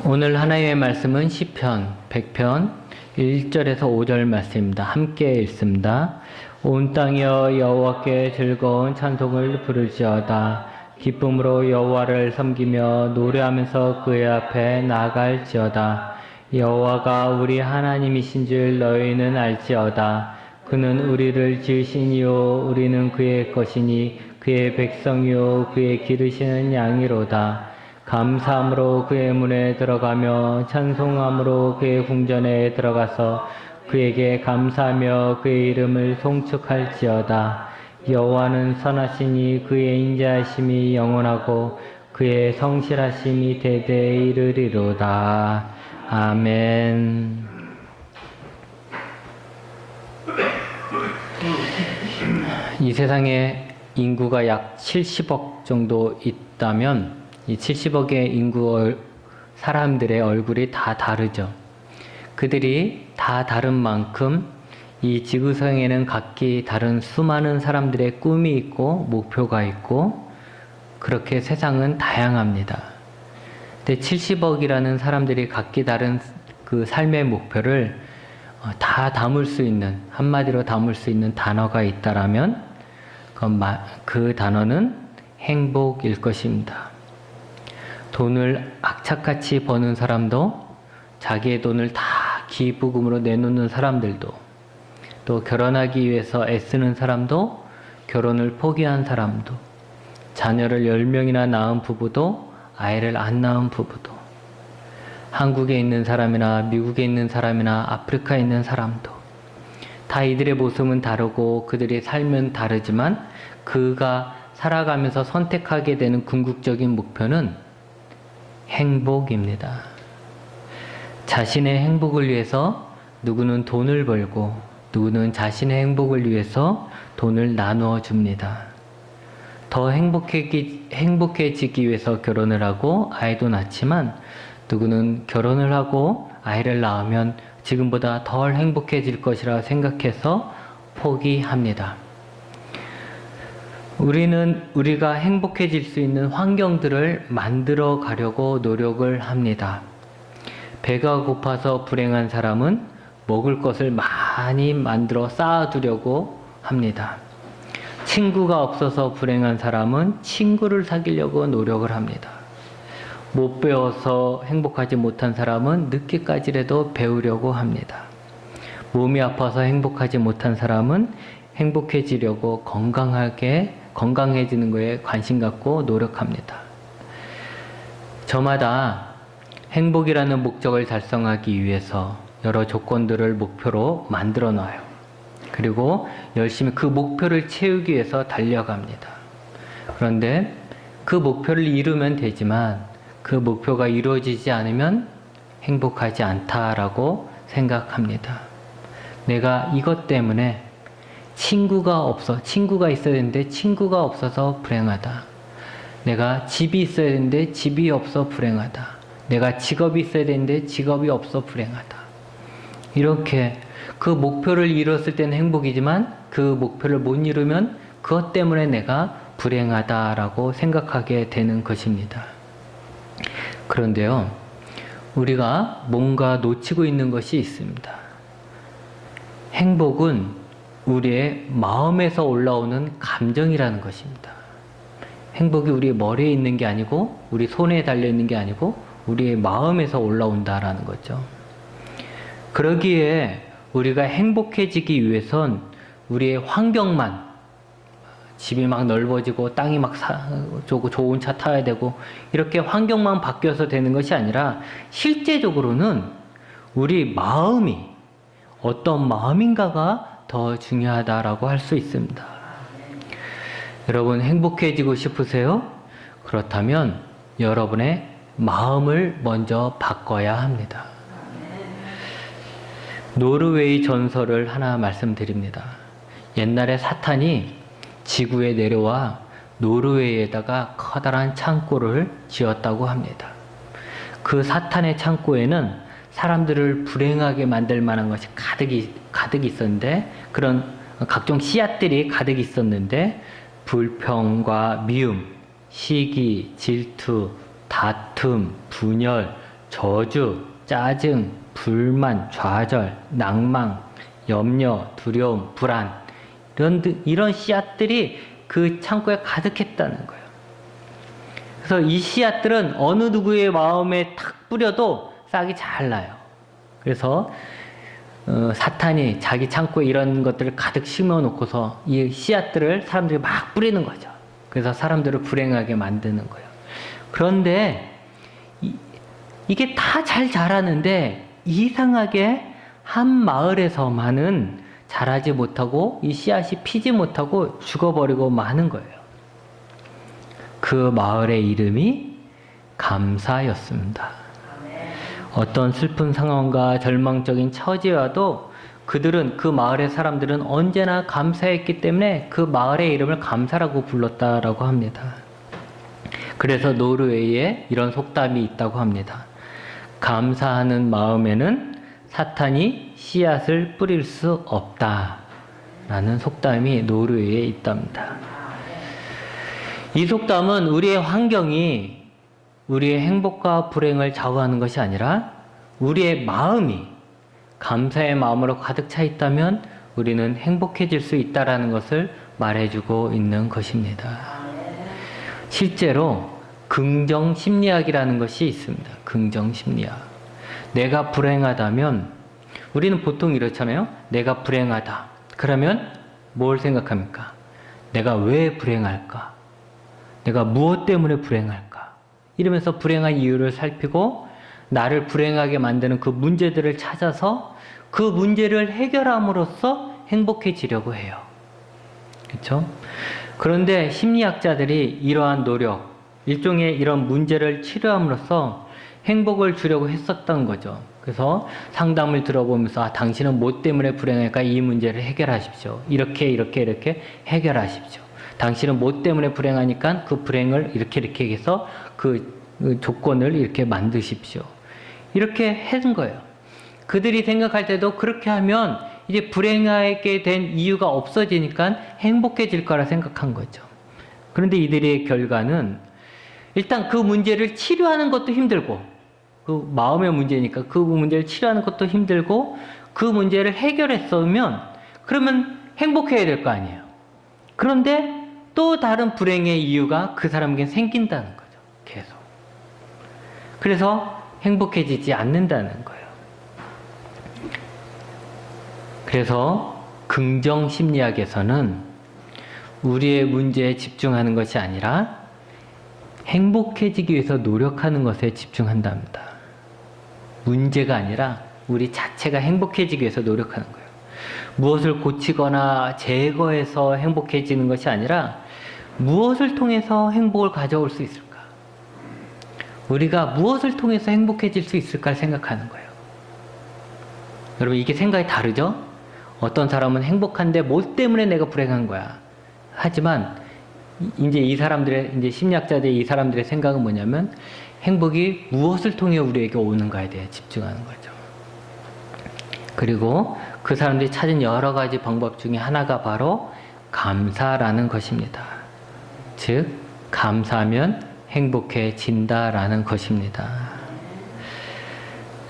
오늘 하나님의 말씀은 시편 100편 1절에서 5절 말씀입니다. 함께 읽습니다. 온 땅이여 여호와께 즐거운 찬송을 부를지어다. 기쁨으로 여호와를 섬기며 노래하면서 그의 앞에 나아갈지어다. 여호와가 우리 하나님이신 줄 너희는 알지어다. 그는 우리를 지으시니요 우리는 그의 것이니 그의 백성이요 그의 기르시는 양이로다. 감사함으로 그의 문에 들어가며 찬송함으로 그의 궁전에 들어가서 그에게 감사하며 그의 이름을 송축할지어다. 여호와는 선하시니 그의 인자하심이 영원하고 그의 성실하심이 대대에 이르리로다. 아멘. 이 세상에 인구가 약 70억 정도 있다면 이 70억의 인구 사람들의 얼굴이 다 다르죠. 그들이 다 다른 만큼 이 지구상에는 각기 다른 수많은 사람들의 꿈이 있고 목표가 있고 그렇게 세상은 다양합니다. 근데 70억이라는 사람들이 각기 다른 그 삶의 목표를 다 담을 수 있는, 한마디로 담을 수 있는 단어가 있다라면 그 단어는 행복일 것입니다. 돈을 악착같이 버는 사람도, 자기의 돈을 다 기부금으로 내놓는 사람들도, 또 결혼하기 위해서 애쓰는 사람도, 결혼을 포기한 사람도, 자녀를 10명이나 낳은 부부도, 아이를 안 낳은 부부도, 한국에 있는 사람이나 미국에 있는 사람이나 아프리카에 있는 사람도 다 이들의 모습은 다르고 그들의 삶은 다르지만 그가 살아가면서 선택하게 되는 궁극적인 목표는 행복입니다. 자신의 행복을 위해서 누구는 돈을 벌고 누구는 자신의 행복을 위해서 돈을 나누어 줍니다. 더 행복해지기 위해서 결혼을 하고 아이도 낳지만 누구는 결혼을 하고 아이를 낳으면 지금보다 덜 행복해질 것이라 생각해서 포기합니다. 우리는 우리가 행복해질 수 있는 환경들을 만들어 가려고 노력을 합니다. 배가 고파서 불행한 사람은 먹을 것을 많이 만들어 쌓아두려고 합니다. 친구가 없어서 불행한 사람은 친구를 사귀려고 노력을 합니다. 못 배워서 행복하지 못한 사람은 늦게까지라도 배우려고 합니다. 몸이 아파서 행복하지 못한 사람은 행복해지려고 건강해지는 것에 관심 갖고 노력합니다. 저마다 행복이라는 목적을 달성하기 위해서 여러 조건들을 목표로 만들어 놔요. 그리고 열심히 그 목표를 채우기 위해서 달려갑니다. 그런데 그 목표를 이루면 되지만 그 목표가 이루어지지 않으면 행복하지 않다라고 생각합니다. 내가 이것 때문에 친구가 있어야 되는데 친구가 없어서 불행하다. 내가 집이 있어야 되는데 집이 없어 불행하다. 내가 직업이 있어야 되는데 직업이 없어 불행하다. 이렇게 그 목표를 이뤘을 때는 행복이지만 그 목표를 못 이루면 그것 때문에 내가 불행하다라고 생각하게 되는 것입니다. 그런데요, 우리가 뭔가 놓치고 있는 것이 있습니다. 행복은 우리의 마음에서 올라오는 감정이라는 것입니다. 행복이 우리 머리에 있는 게 아니고 우리 손에 달려있는 게 아니고 우리의 마음에서 올라온다라는 거죠. 그러기에 우리가 행복해지기 위해선 우리의 환경만, 집이 막 넓어지고 땅이 막 좋은 차 타야 되고 이렇게 환경만 바뀌어서 되는 것이 아니라 실제적으로는 우리 마음이 어떤 마음인가가 더 중요하다라고 할 수 있습니다. 여러분 행복해지고 싶으세요? 그렇다면 여러분의 마음을 먼저 바꿔야 합니다. 노르웨이 전설을 하나 말씀드립니다. 옛날에 사탄이 지구에 내려와 노르웨이에다가 커다란 창고를 지었다고 합니다. 그 사탄의 창고에는 사람들을 불행하게 만들 만한 것이 가득 있었는데, 그런 각종 씨앗들이 가득 있었는데, 불평과 미움, 시기, 질투, 다툼, 분열, 저주, 짜증, 불만, 좌절, 낭망, 염려, 두려움, 불안 이런 씨앗들이 그 창고에 가득했다는 거예요. 그래서 이 씨앗들은 어느 누구의 마음에 탁 뿌려도 싹이 잘 나요. 그래서 사탄이 자기 창고에 이런 것들을 가득 심어놓고서 이 씨앗들을 사람들이 막 뿌리는 거죠. 그래서 사람들을 불행하게 만드는 거예요. 그런데 이게 다 잘 자라는데 이상하게 한 마을에서만은 자라지 못하고 이 씨앗이 피지 못하고 죽어버리고 마는 거예요. 그 마을의 이름이 감사였습니다. 어떤 슬픈 상황과 절망적인 처지와도 그들은, 그 마을의 사람들은 언제나 감사했기 때문에 그 마을의 이름을 감사라고 불렀다라고 합니다. 그래서 노르웨이에 이런 속담이 있다고 합니다. 감사하는 마음에는 사탄이 씨앗을 뿌릴 수 없다 라는 속담이 노르웨이에 있답니다. 이 속담은 우리의 환경이 우리의 행복과 불행을 좌우하는 것이 아니라 우리의 마음이 감사의 마음으로 가득 차 있다면 우리는 행복해질 수 있다는 것을 말해주고 있는 것입니다. 실제로 긍정심리학이라는 것이 있습니다. 긍정심리학. 내가 불행하다면, 우리는 보통 이렇잖아요. 내가 불행하다. 그러면 뭘 생각합니까? 내가 왜 불행할까? 내가 무엇 때문에 불행할까? 이러면서 불행한 이유를 살피고 나를 불행하게 만드는 그 문제들을 찾아서 그 문제를 해결함으로써 행복해지려고 해요. 그렇죠? 그런데 심리학자들이 이러한 노력, 일종의 이런 문제를 치료함으로써 행복을 주려고 했었던 거죠. 그래서 상담을 들어보면서 당신은 뭐 때문에 불행할까? 이 문제를 해결하십시오. 이렇게 해결하십시오. 당신은 뭐 때문에 불행하니까 그 불행을 이렇게 해서 그 조건을 이렇게 만드십시오. 이렇게 해준 거예요. 그들이 생각할 때도 그렇게 하면 이제 불행하게 된 이유가 없어지니까 행복해질 거라 생각한 거죠. 그런데 이들의 결과는 일단 그 문제를 치료하는 것도 힘들고, 그 마음의 문제니까 그 문제를 치료하는 것도 힘들고, 그 문제를 해결했으면 그러면 행복해야 될 거 아니에요. 그런데 또 다른 불행의 이유가 그 사람에게 생긴다는 거죠. 계속. 그래서 행복해지지 않는다는 거예요. 그래서 긍정심리학에서는 우리의 문제에 집중하는 것이 아니라 행복해지기 위해서 노력하는 것에 집중한답니다. 문제가 아니라 우리 자체가 행복해지기 위해서 노력하는 거예요. 무엇을 고치거나 제거해서 행복해지는 것이 아니라 무엇을 통해서 행복을 가져올 수 있을까? 우리가 무엇을 통해서 행복해질 수 있을까 생각하는 거예요. 여러분, 이게 생각이 다르죠? 어떤 사람은 행복한데 뭐 때문에 내가 불행한 거야. 하지만 이제 이 사람들의, 이제 심리학자들의 이 사람들의 생각은 뭐냐면 행복이 무엇을 통해 우리에게 오는가에 대해 집중하는 거죠. 그리고 그 사람들이 찾은 여러 가지 방법 중에 하나가 바로 감사라는 것입니다. 즉, 감사하면 행복해진다라는 것입니다.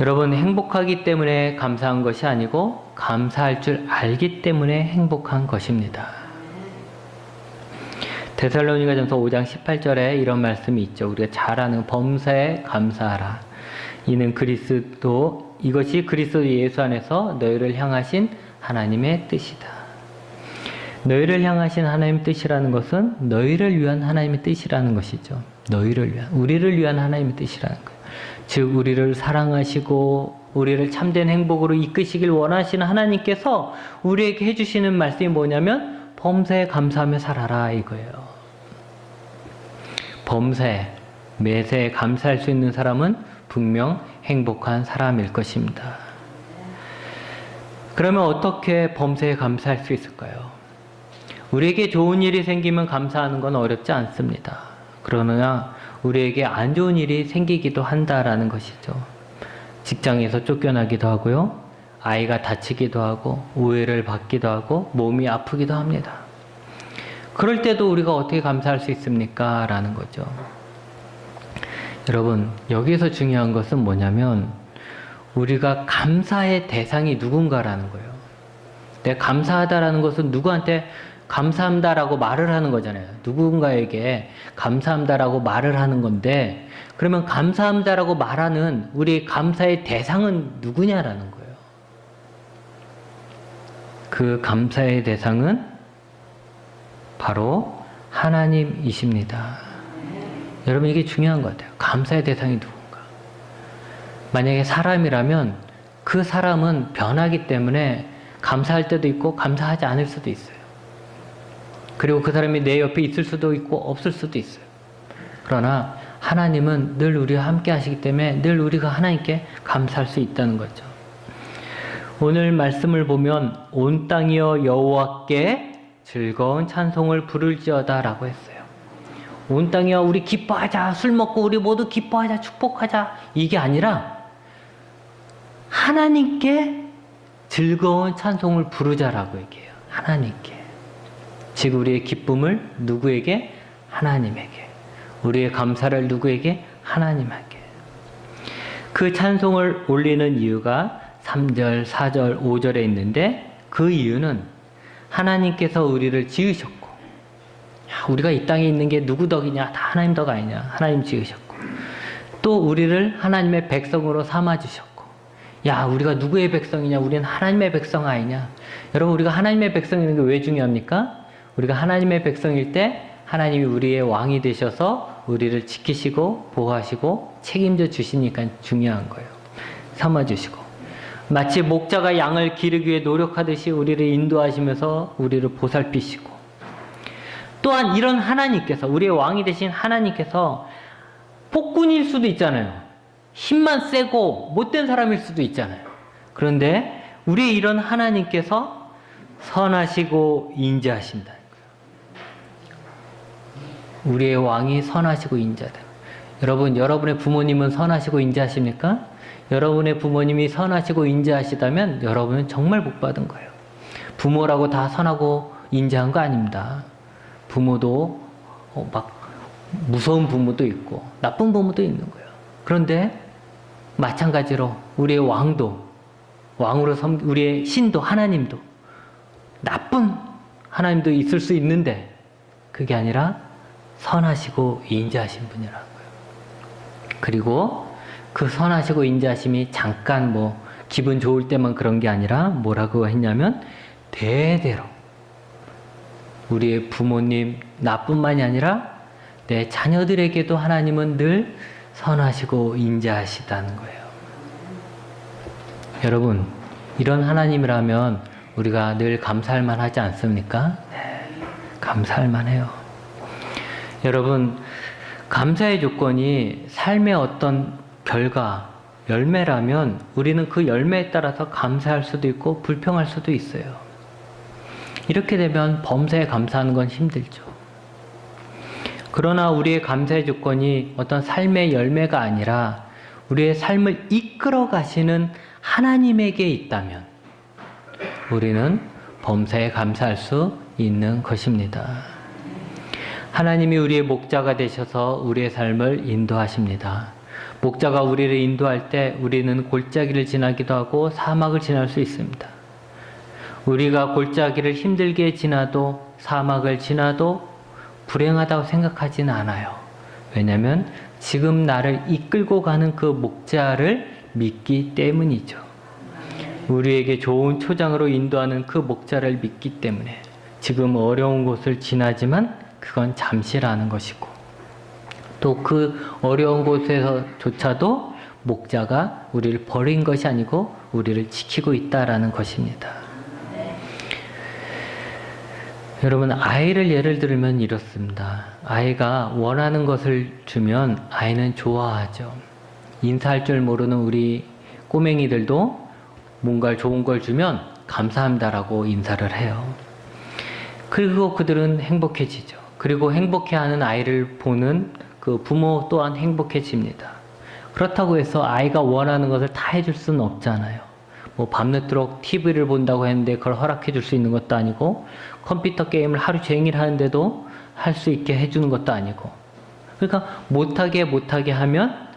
여러분, 행복하기 때문에 감사한 것이 아니고 감사할 줄 알기 때문에 행복한 것입니다. 데살로니가전서 5장 18절에 이런 말씀이 있죠. 우리가 잘 아는 범사에 감사하라. 이것이 그리스도 예수 안에서 너희를 향하신 하나님의 뜻이다. 너희를 향하신 하나님의 뜻이라는 것은 너희를 위한 하나님의 뜻이라는 것이죠. 우리를 위한 하나님의 뜻이라는 거예요. 즉, 우리를 사랑하시고 우리를 참된 행복으로 이끄시길 원하시는 하나님께서 우리에게 해주시는 말씀이 뭐냐면 범사에 감사하며 살아라 이거예요. 범사에, 매사에 감사할 수 있는 사람은 분명 행복한 사람일 것입니다. 그러면 어떻게 범사에 감사할 수 있을까요? 우리에게 좋은 일이 생기면 감사하는 건 어렵지 않습니다. 그러나 우리에게 안 좋은 일이 생기기도 한다라는 것이죠. 직장에서 쫓겨나기도 하고요. 아이가 다치기도 하고 오해를 받기도 하고 몸이 아프기도 합니다. 그럴 때도 우리가 어떻게 감사할 수 있습니까? 라는 거죠. 여러분, 여기서 중요한 것은 뭐냐면 우리가 감사의 대상이 누군가라는 거예요. 내가 감사하다라는 것은 누구한테 감사합니다라고 말을 하는 거잖아요. 누군가에게 감사합니다라고 말을 하는 건데, 그러면 감사합니다라고 말하는 우리 감사의 대상은 누구냐라는 거예요. 그 감사의 대상은 바로 하나님이십니다. 여러분, 이게 중요한 것 같아요. 감사의 대상이 누군가. 만약에 사람이라면 그 사람은 변하기 때문에 감사할 때도 있고 감사하지 않을 수도 있어요. 그리고 그 사람이 내 옆에 있을 수도 있고 없을 수도 있어요. 그러나 하나님은 늘 우리와 함께 하시기 때문에 늘 우리가 하나님께 감사할 수 있다는 거죠. 오늘 말씀을 보면 온 땅이여 여호와께 즐거운 찬송을 부를지어다 라고 했어요. 온 땅이여 우리 기뻐하자, 술 먹고 우리 모두 기뻐하자, 축복하자, 이게 아니라 하나님께 즐거운 찬송을 부르자라고 얘기해요. 하나님께. 즉 우리의 기쁨을 누구에게? 하나님에게. 우리의 감사를 누구에게? 하나님에게. 그 찬송을 올리는 이유가 3절, 4절, 5절에 있는데, 그 이유는 하나님께서 우리를 지으셨고, 우리가 이 땅에 있는 게 누구 덕이냐? 다 하나님 덕 아니냐? 하나님 지으셨고, 또 우리를 하나님의 백성으로 삼아주셨고, 야, 우리가 누구의 백성이냐? 우리는 하나님의 백성 아니냐? 여러분, 우리가 하나님의 백성이라는 게 왜 중요합니까? 우리가 하나님의 백성일 때 하나님이 우리의 왕이 되셔서 우리를 지키시고 보호하시고 책임져 주시니까 중요한 거예요. 삼아주시고. 마치 목자가 양을 기르기 위해 노력하듯이 우리를 인도하시면서 우리를 보살피시고, 또한 이런 하나님께서, 우리의 왕이 되신 하나님께서 폭군일 수도 있잖아요. 힘만 세고 못된 사람일 수도 있잖아요. 그런데 우리의 이런 하나님께서 선하시고 인자하신다. 우리의 왕이 선하시고 인자하다. 여러분, 여러분의 부모님은 선하시고 인자하십니까? 여러분의 부모님이 선하시고 인자하시다면 여러분은 정말 복 받은 거예요. 부모라고 다 선하고 인자한 거 아닙니다. 부모도 막 무서운 부모도 있고 나쁜 부모도 있는 거예요. 그런데 마찬가지로 우리의 왕도, 왕으로 우리의 신도, 하나님도 나쁜 하나님도 있을 수 있는데 그게 아니라 선하시고 인자하신 분이라고요. 그리고 그 선하시고 인자하심이 잠깐 기분 좋을 때만 그런 게 아니라 뭐라고 했냐면 대대로 우리의 부모님 나뿐만이 아니라 내 자녀들에게도 하나님은 늘 선하시고 인자하시다는 거예요. 여러분, 이런 하나님이라면 우리가 늘 감사할 만하지 않습니까? 네, 감사할 만해요. 여러분, 감사의 조건이 삶의 어떤 결과, 열매라면 우리는 그 열매에 따라서 감사할 수도 있고 불평할 수도 있어요. 이렇게 되면 범사에 감사하는 건 힘들죠. 그러나 우리의 감사의 조건이 어떤 삶의 열매가 아니라 우리의 삶을 이끌어 가시는 하나님에게 있다면 우리는 범사에 감사할 수 있는 것입니다. 하나님이 우리의 목자가 되셔서 우리의 삶을 인도하십니다. 목자가 우리를 인도할 때 우리는 골짜기를 지나기도 하고 사막을 지날 수 있습니다. 우리가 골짜기를 힘들게 지나도 사막을 지나도 불행하다고 생각하지는 않아요. 왜냐하면 지금 나를 이끌고 가는 그 목자를 믿기 때문이죠. 우리에게 좋은 초장으로 인도하는 그 목자를 믿기 때문에 지금 어려운 곳을 지나지만 그건 잠시라는 것이고, 또 그 어려운 곳에서조차도 목자가 우리를 버린 것이 아니고 우리를 지키고 있다라는 것입니다. 여러분, 아이를 예를 들면 이렇습니다. 아이가 원하는 것을 주면 아이는 좋아하죠. 인사할 줄 모르는 우리 꼬맹이들도 뭔가 좋은 걸 주면 감사합니다라고 인사를 해요. 그리고 그들은 행복해지죠. 그리고 행복해하는 아이를 보는 그 부모 또한 행복해집니다. 그렇다고 해서 아이가 원하는 것을 다 해줄 수는 없잖아요. 밤늦도록 TV를 본다고 했는데 그걸 허락해 줄 수 있는 것도 아니고, 컴퓨터 게임을 하루 종일 하는데도 할 수 있게 해주는 것도 아니고, 그러니까 못하게 하면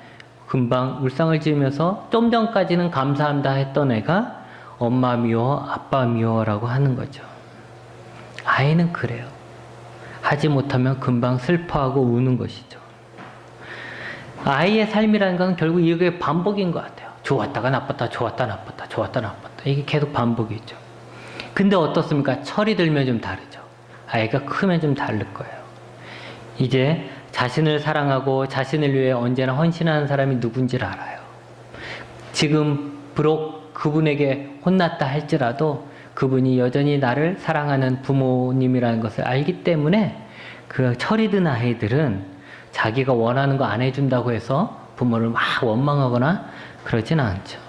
금방 울상을 지으면서 좀 전까지는 감사합니다 했던 애가 엄마 미워, 아빠 미워라고 하는 거죠. 아이는 그래요. 하지 못하면 금방 슬퍼하고 우는 것이죠. 아이의 삶이라는 건 결국 이게 반복인 것 같아요. 좋았다가 나빴다, 좋았다 나빴다, 좋았다 나빴다. 이게 계속 반복이죠. 근데 어떻습니까? 철이 들면 좀 다르죠. 아이가 크면 좀 다를 거예요. 이제 자신을 사랑하고 자신을 위해 언제나 헌신하는 사람이 누군지를 알아요. 지금 비록 그분에게 혼났다 할지라도 그분이 여전히 나를 사랑하는 부모님이라는 것을 알기 때문에 그 철이 든 아이들은 자기가 원하는 거 안 해준다고 해서 부모를 막 원망하거나 그러진 않죠.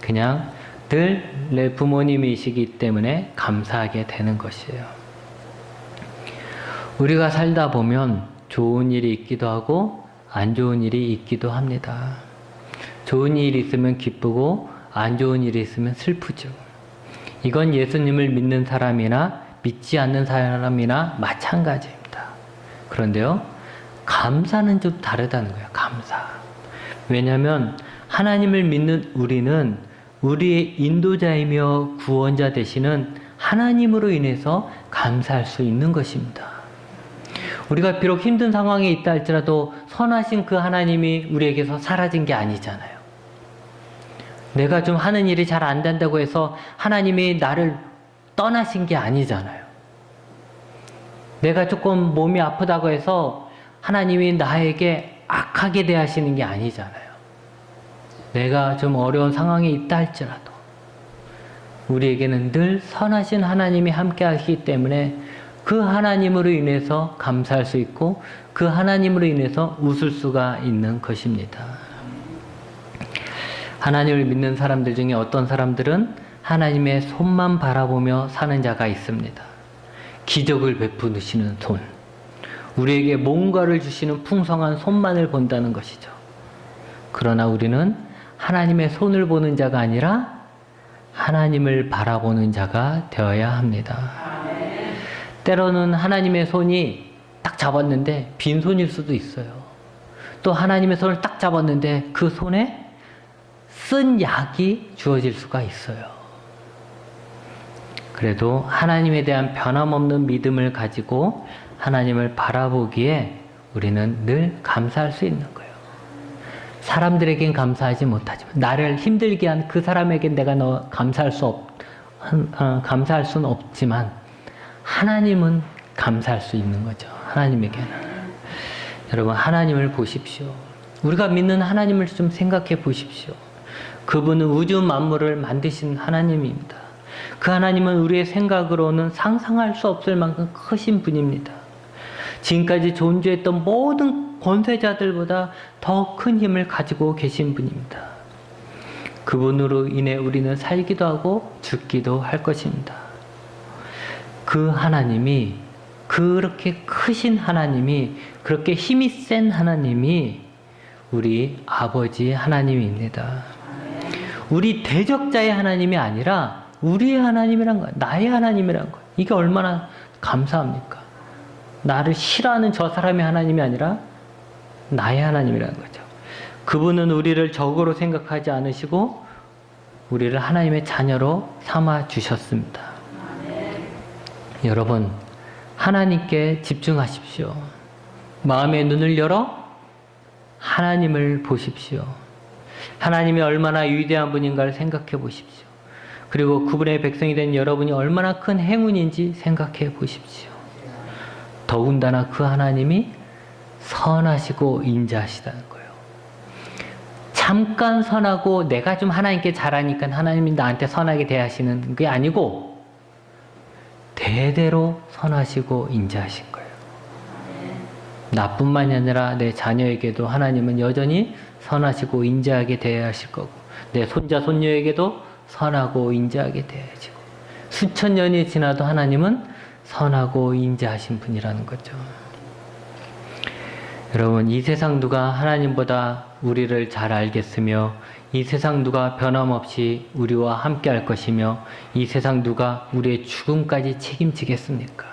그냥 늘 내 부모님이시기 때문에 감사하게 되는 것이에요. 우리가 살다 보면 좋은 일이 있기도 하고 안 좋은 일이 있기도 합니다. 좋은 일이 있으면 기쁘고 안 좋은 일이 있으면 슬프죠. 이건 예수님을 믿는 사람이나 믿지 않는 사람이나 마찬가지입니다. 그런데요, 감사는 좀 다르다는 거예요. 감사. 왜냐하면 하나님을 믿는 우리는 우리의 인도자이며 구원자 되시는 하나님으로 인해서 감사할 수 있는 것입니다. 우리가 비록 힘든 상황에 있다 할지라도 선하신 그 하나님이 우리에게서 사라진 게 아니잖아요. 내가 좀 하는 일이 잘 안 된다고 해서 하나님이 나를 떠나신 게 아니잖아요. 내가 조금 몸이 아프다고 해서 하나님이 나에게 악하게 대하시는 게 아니잖아요. 내가 좀 어려운 상황에 있다 할지라도 우리에게는 늘 선하신 하나님이 함께 하시기 때문에 그 하나님으로 인해서 감사할 수 있고 그 하나님으로 인해서 웃을 수가 있는 것입니다. 하나님을 믿는 사람들 중에 어떤 사람들은 하나님의 손만 바라보며 사는 자가 있습니다. 기적을 베푸시는 손, 우리에게 뭔가를 주시는 풍성한 손만을 본다는 것이죠. 그러나 우리는 하나님의 손을 보는 자가 아니라 하나님을 바라보는 자가 되어야 합니다. 때로는 하나님의 손이 딱 잡았는데 빈손일 수도 있어요. 또 하나님의 손을 딱 잡았는데 그 손에 쓴 약이 주어질 수가 있어요. 그래도 하나님에 대한 변함없는 믿음을 가지고 하나님을 바라보기에 우리는 늘 감사할 수 있는 거예요. 사람들에겐 감사하지 못하지만 나를 힘들게 한 그 사람에겐 내가 감사할 수는 없지만 하나님은 감사할 수 있는 거죠. 하나님에게는. 여러분, 하나님을 보십시오. 우리가 믿는 하나님을 좀 생각해 보십시오. 그분은 우주 만물을 만드신 하나님입니다. 그 하나님은 우리의 생각으로는 상상할 수 없을 만큼 크신 분입니다. 지금까지 존재했던 모든 권세자들보다 더 큰 힘을 가지고 계신 분입니다. 그분으로 인해 우리는 살기도 하고 죽기도 할 것입니다. 그 하나님이, 그렇게 크신 하나님이, 그렇게 힘이 센 하나님이 우리 아버지 하나님입니다. 우리 대적자의 하나님이 아니라 우리의 하나님이란 거예요. 나의 하나님이란 거예요. 이게 얼마나 감사합니까? 나를 싫어하는 저 사람의 하나님이 아니라 나의 하나님이라는 거죠. 그분은 우리를 적으로 생각하지 않으시고 우리를 하나님의 자녀로 삼아 주셨습니다. 여러분, 하나님께 집중하십시오. 마음의 눈을 열어 하나님을 보십시오. 하나님이 얼마나 위대한 분인가를 생각해 보십시오. 그리고 그분의 백성이 된 여러분이 얼마나 큰 행운인지 생각해 보십시오. 더군다나 그 하나님이 선하시고 인자하시다는 거예요. 잠깐 선하고 내가 좀 하나님께 잘하니까 하나님이 나한테 선하게 대하시는 게 아니고 대대로 선하시고 인자하신 거예요. 나뿐만이 아니라 내 자녀에게도 하나님은 여전히 선하시고 인자하게 대하실 거고 내 손자 손녀에게도 선하고 인자하게 대하시고 수천 년이 지나도 하나님은 선하고 인자하신 분이라는 거죠. 여러분, 이 세상 누가 하나님보다 우리를 잘 알겠으며 이 세상 누가 변함없이 우리와 함께 할 것이며 이 세상 누가 우리의 죽음까지 책임지겠습니까?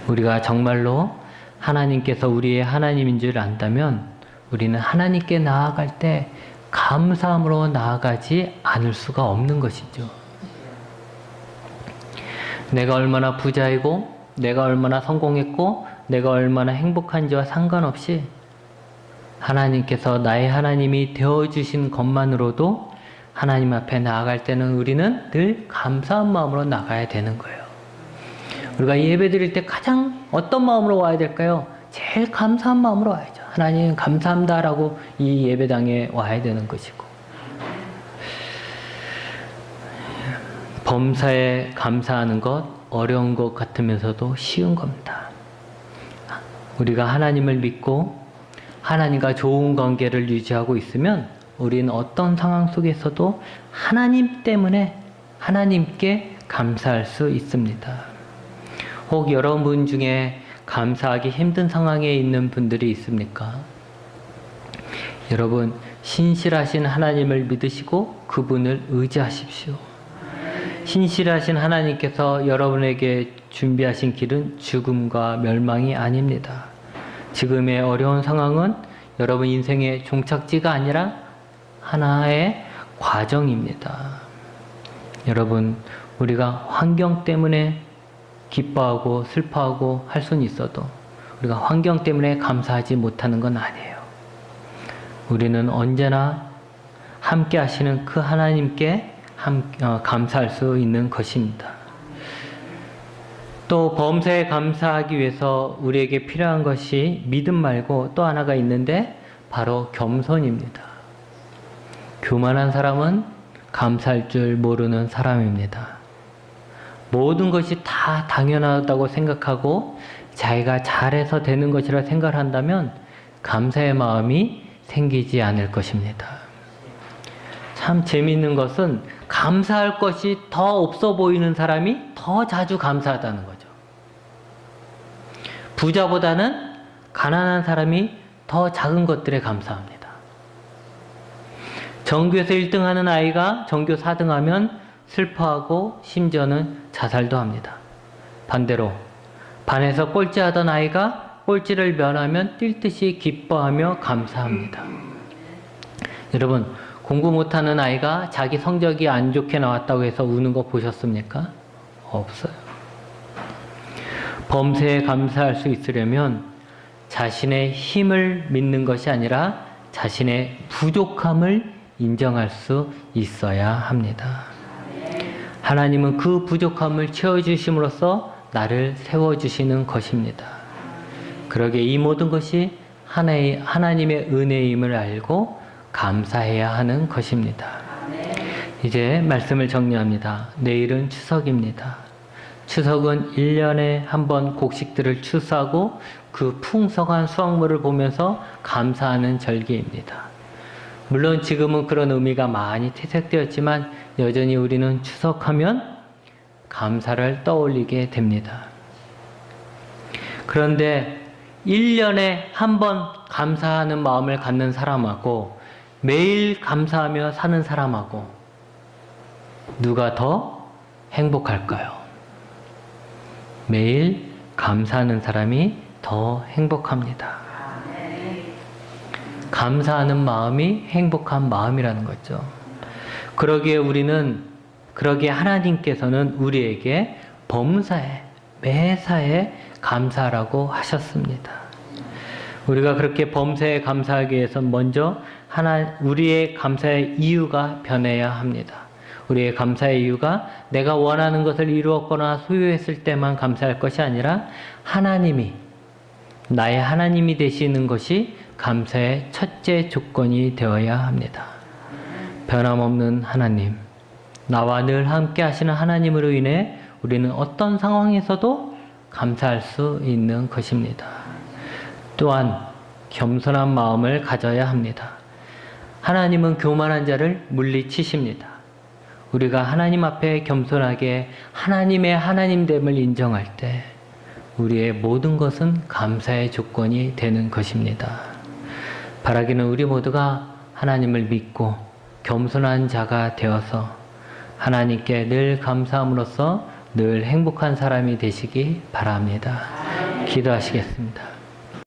우리가 정말로 하나님께서 우리의 하나님인 줄 안다면 우리는 하나님께 나아갈 때 감사함으로 나아가지 않을 수가 없는 것이죠. 내가 얼마나 부자이고 내가 얼마나 성공했고 내가 얼마나 행복한지와 상관없이 하나님께서 나의 하나님이 되어주신 것만으로도 하나님 앞에 나아갈 때는 우리는 늘 감사한 마음으로 나가야 되는 거예요. 우리가 예배 드릴 때 가장 어떤 마음으로 와야 될까요? 제일 감사한 마음으로 와야죠. 하나님 감사합니다 라고 이 예배당에 와야 되는 것이고, 범사에 감사하는 것 어려운 것 같으면서도 쉬운 겁니다. 우리가 하나님을 믿고 하나님과 좋은 관계를 유지하고 있으면 우리는 어떤 상황 속에서도 하나님 때문에 하나님께 감사할 수 있습니다. 혹 여러분 중에 감사하기 힘든 상황에 있는 분들이 있습니까? 여러분, 신실하신 하나님을 믿으시고 그분을 의지하십시오. 신실하신 하나님께서 여러분에게 준비하신 길은 죽음과 멸망이 아닙니다. 지금의 어려운 상황은 여러분 인생의 종착지가 아니라 하나의 과정입니다. 여러분, 우리가 환경 때문에 기뻐하고 슬퍼하고 할 수는 있어도 우리가 환경 때문에 감사하지 못하는 건 아니에요. 우리는 언제나 함께 하시는 그 하나님께 감사할 수 있는 것입니다. 또 범사에 감사하기 위해서 우리에게 필요한 것이 믿음 말고 또 하나가 있는데 바로 겸손입니다. 교만한 사람은 감사할 줄 모르는 사람입니다. 모든 것이 다 당연하다고 생각하고 자기가 잘해서 되는 것이라 생각을 한다면 감사의 마음이 생기지 않을 것입니다. 참 재미있는 것은 감사할 것이 더 없어 보이는 사람이 더 자주 감사하다는 거죠. 부자보다는 가난한 사람이 더 작은 것들에 감사합니다. 전교에서 1등 하는 아이가 전교 4등 하면 슬퍼하고 심지어는 자살도 합니다. 반대로 반에서 꼴찌하던 아이가 꼴찌를 면하면 뛸 듯이 기뻐하며 감사합니다. 여러분, 공부 못하는 아이가 자기 성적이 안 좋게 나왔다고 해서 우는 거 보셨습니까? 없어요. 범사에 감사할 수 있으려면 자신의 힘을 믿는 것이 아니라 자신의 부족함을 인정할 수 있어야 합니다. 하나님은 그 부족함을 채워주심으로써 나를 세워주시는 것입니다. 그러기에 이 모든 것이 하나님의 은혜임을 알고 감사해야 하는 것입니다. 이제 말씀을 정리합니다. 내일은 추석입니다. 추석은 1년에 한 번 곡식들을 추수하고 그 풍성한 수확물을 보면서 감사하는 절기입니다. 물론 지금은 그런 의미가 많이 퇴색되었지만 여전히 우리는 추석하면 감사를 떠올리게 됩니다. 그런데 1년에 한 번 감사하는 마음을 갖는 사람하고 매일 감사하며 사는 사람하고 누가 더 행복할까요? 매일 감사하는 사람이 더 행복합니다. 감사하는 마음이 행복한 마음이라는 거죠. 그러기에 하나님께서는 우리에게 범사에, 매사에 감사라고 하셨습니다. 우리가 그렇게 범사에 감사하기 위해서 먼저 우리의 감사의 이유가 변해야 합니다. 우리의 감사의 이유가 내가 원하는 것을 이루었거나 소유했을 때만 감사할 것이 아니라 하나님이, 나의 하나님이 되시는 것이 감사의 첫째 조건이 되어야 합니다. 변함없는 하나님, 나와 늘 함께 하시는 하나님으로 인해 우리는 어떤 상황에서도 감사할 수 있는 것입니다. 또한 겸손한 마음을 가져야 합니다. 하나님은 교만한 자를 물리치십니다. 우리가 하나님 앞에 겸손하게 하나님의 하나님됨을 인정할 때 우리의 모든 것은 감사의 조건이 되는 것입니다. 바라기는 우리 모두가 하나님을 믿고 겸손한 자가 되어서 하나님께 늘 감사함으로써 늘 행복한 사람이 되시기 바랍니다. 기도하시겠습니다.